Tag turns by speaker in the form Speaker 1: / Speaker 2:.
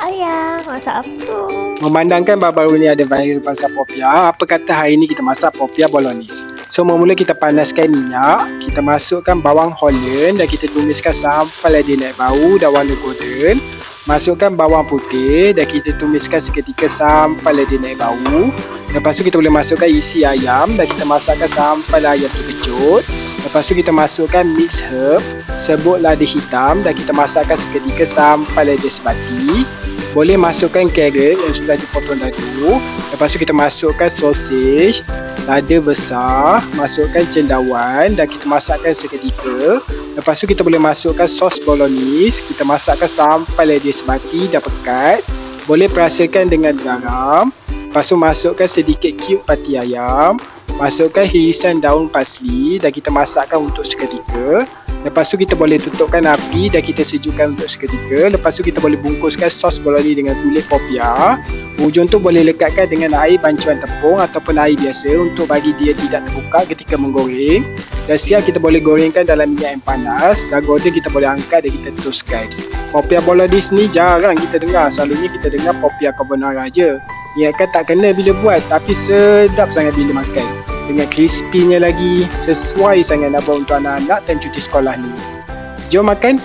Speaker 1: Ayah, masak apa?
Speaker 2: Memandangkan baru-baru ni ada viral pasal popia, apa kata hari ni kita masak popia bolognese. So mula kita panaskan minyak, kita masukkan bawang Holland dan kita tumiskan sampai dia naik bau dan warna golden. Masukkan bawang putih dan kita tumiskan seketika sampai dia naik bau. Lepas tu kita boleh masukkan isi ayam dan kita masakkan sampai ayam tu kecut. Lepas tu kita masukkan mixed herb, sebut lada hitam dan kita masakkan seketika sampai dia sebati. Boleh masukkan carrot yang sudah dipotong dadu. Lepas tu kita masukkan sausage, lada besar, masukkan cendawan dan kita masakkan seketika. Lepas tu kita boleh masukkan sos bolognese, kita masakkan sampai dia sebati dan pekat. Boleh perasakan dengan garam. Lepas tu masukkan sedikit cube pati ayam, masukkan irisan daun parsley dan kita masakkan untuk seketika. Lepas tu kita boleh tutupkan api dan kita sejukkan untuk seketika. Lepas tu kita boleh bungkuskan sos bolognese dengan kulit popia. Hujung tu boleh lekatkan dengan air bancuan tepung ataupun air biasa untuk bagi dia tidak terbuka ketika menggoreng. Dan siap kita boleh gorengkan dalam minyak yang panas. Dah golden kita boleh angkat dan kita teruskan. Popia bolognese ni jarang kita dengar. Selalunya kita dengar popia carbonara je. Ingatkan tak kena bila buat, tapi sedap sangat bila makan. Dengan crispy-nya lagi, sesuai sangat nak buat untuk anak-anak dan cuti sekolah ni. Jom makan!